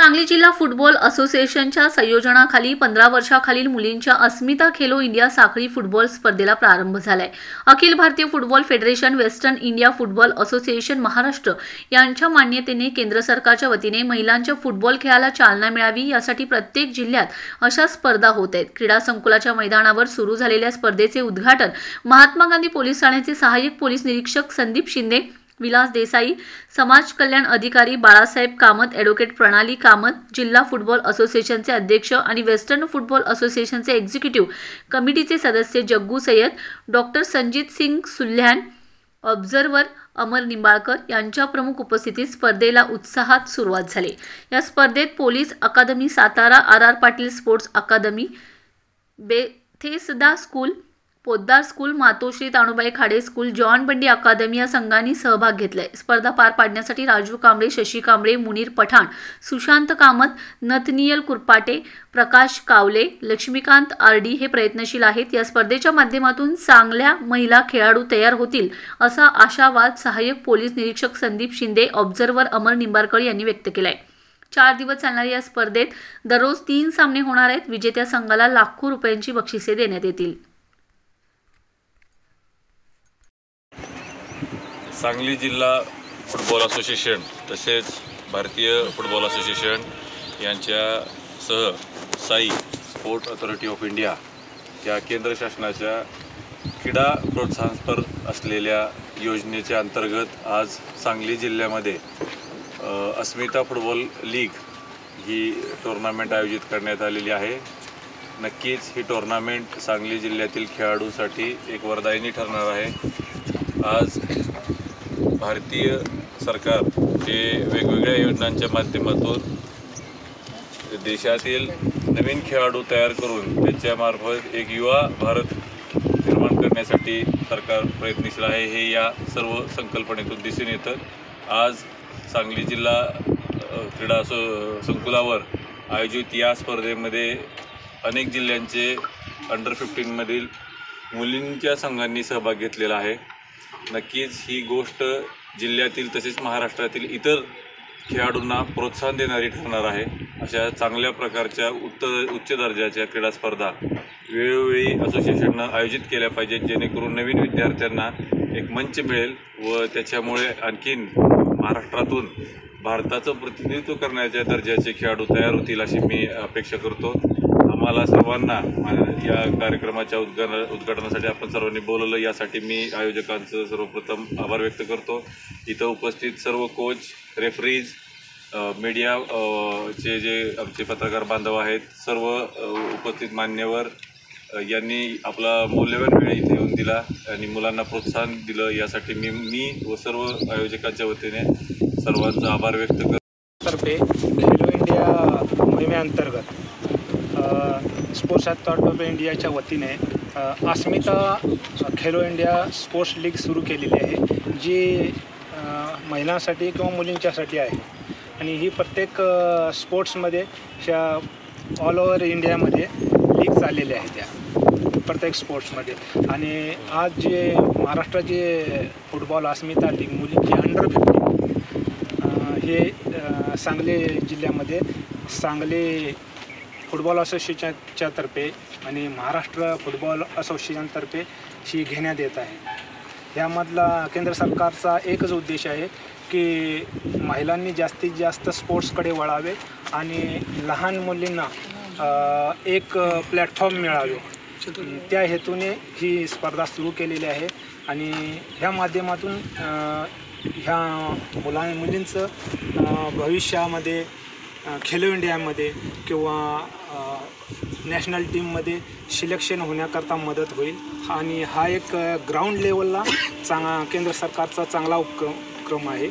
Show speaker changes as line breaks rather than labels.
सांगली जिल्हा फुटबॉल असोसिएशनच्या संयोजनाखाली 15 वर्षाखालील मुलींच्या अस्मिता खेलो इंडिया साखळी फुटबॉल स्पर्धेला प्रारंभ झालाय। Akhil Bharatiya football federation, western India football association Maharashtra यांच्या मान्यतेने केंद्र सरकारच्या वतीने महिलांच्या फुटबॉल खेळाला चालना मिळावी यासाठी प्रत्येक जिल्ह्यात अशा स्पर्धा होत आहेत। क्रीडा संकुलाच्या मैदानावर सुरू झालेल्या स्पर्धेचे उद्घाटन महात्मा गांधी पोलीस ठाण्याचे सहाय्यक पोलीस निरीक्षक संदीप शिंदे, विलास देसाई, समाज कल्याण अधिकारी बाळासाहेब कामत, ॲडव्होकेट प्रणाली कामत, जिल्हा फुटबॉल असोसिएशनचे अध्यक्ष आणि वेस्टर्न फुटबॉल असोसिएशनचे एक्झिक्युटिव्ह कमिटीचे सदस्य जग्गू सय्यद, डॉक्टर संजीत सिंग सुल्हान, ऑब्झर्व्हर अमर निंबाळकर यांच्या प्रमुख उपस्थितीत स्पर्धेला उत्साहात सुरुवात झाली। या स्पर्धेत police academy Satara, R Patil sports academy, Bethesda school, Poddar school, Matoshri Tanubai Khade school, John Bundy academy या संघांनी सहभाग घेतलाय। स्पर्धा पार पाडण्यासाठी राजू कांबळे, शशी कांबळे, मुनीर पठाण, सुशांत कामत, नथनियल कुरपाटे, प्रकाश कावले, लक्ष्मीकांत आरडी हे प्रयत्नशील आहेत। या स्पर्धेच्या माध्यमातून चांगल्या महिला खेळाडू तयार होतील असा आशावाद सहाय्यक पोलीस निरीक्षक संदीप शिंदे, ऑब्झर्व्हर अमर निंबाळकर यांनी व्यक्त केलाय। 4 दिवस चालणाऱ्या या स्पर्धेत दररोज 3 सामने होणार आहेत। विजेत्या संघाला लाखो रुपयांची बक्षिसे देण्यात येतील।
सांगली जिल्हा फुटबॉल असोसिएशन तसेच भारतीय फुटबॉल असोसिएशन यांच्यासह Sai sport authority of India या केंद्र शासनाच्या क्रीडा प्रोत्साहनपर असलेल्या योजनेच्या अंतर्गत आज सांगली जिल्ह्यामध्ये अस्मिता फुटबॉल लीग ही टुर्नामेंट आयोजित करण्यात आलेली आहे। नक्कीच ही टुर्नामेंट सांगली जिल्ह्यातील खेळाडूंसाठी एक वरदायिनी ठरणार आहे। आज भारतीय सरकार हे वेगवेगळ्या योजनांच्या माध्यमातून देशातील नवीन खेळाडू तयार करून त्यांच्यामार्फत एक युवा भारत निर्माण करण्यासाठी सरकार प्रयत्नशील आहे, हे या सर्व संकल्पनेतून दिसून येतं। आज सांगली जिल्हा क्रीडा संकुलावर आयोजित या स्पर्धेमध्ये अनेक जिल्ह्यांचे अंडर-15 मधील मुलींच्या संघांनी सहभाग घेतलेला आहे। नक्कीच ही गोष्ट जिल्ह्यातील तसेच महाराष्ट्रातील इतर खेळाडूंना प्रोत्साहन देणारी ठरणार आहे। अशा चांगल्या प्रकारच्या उच्च दर्जाच्या क्रीडा स्पर्धा वेळोवेळी असोसिएशननं आयोजित केल्या पाहिजेत, जेणेकरून नवीन विद्यार्थ्यांना एक मंच मिळेल व त्याच्यामुळे आणखीन महाराष्ट्रातून भारताचं प्रतिनिधित्व करण्याच्या दर्जाचे खेळाडू तयार होतील अशी मी अपेक्षा करतो। आम्हाला सर्वांना या कार्यक्रमाच्या उद्घाटनासाठी आपण सर्वांनी बोलवलं, यासाठी मी आयोजकांचं सर्वप्रथम आभार व्यक्त करतो। इथं उपस्थित सर्व कोच, रेफरीज, मीडिया चे जे आमचे पत्रकार बांधव आहेत, सर्व उपस्थित मान्यवर यांनी आपला मौल्यवान वेळ इथे येऊन दिला आणि मुलांना प्रोत्साहन दिलं, यासाठी मी व सर्व आयोजकांच्या वतीने सर्वांचा आभार व्यक्त करतो।
तर्फे खेलो इंडिया मोहिमेअंतर्गत स्पोर्ट्स अथॉरिटी ऑफ इंडियाच्या वतीने अस्मिता खेलो इंडिया स्पोर्ट्स लीग सुरू केलेली आहे, जी महिलांसाठी किंवा मुलींच्यासाठी आहे आणि ही प्रत्येक स्पोर्ट्समध्ये ऑल ओव्हर इंडियामध्ये लीग चाललेल्या आहेत त्या प्रत्येक स्पोर्ट्समध्ये। आणि आज जे महाराष्ट्राचे फुटबॉल अस्मिता लीग मुलींची अंडर-15 हे सांगली जिल्ह्यामध्ये सांगली फुटबॉल असोसिएशनच्या तर्फे आणि महाराष्ट्र फुटबॉल असोसिएशनतर्फे ही घेण्यात येत आहे। यामधला केंद्र सरकारचा एकच उद्देश आहे की महिलांनी जास्तीत जास्त स्पोर्ट्सकडे वळावे आणि लहान मुलींना एक प्लॅटफॉर्म मिळावे, त्या हेतूने ही स्पर्धा सुरू केलेली आहे। आणि ह्या माध्यमातून ह्या मुलींचं भविष्यामध्ये खेलो इंडियामध्ये किंवा नॅशनल टीममध्ये सिलेक्शन होण्याकरता मदत होईल आणि हा एक ग्राउंड लेवलला केंद्र सरकारचा चांगला उपक्रम आहे।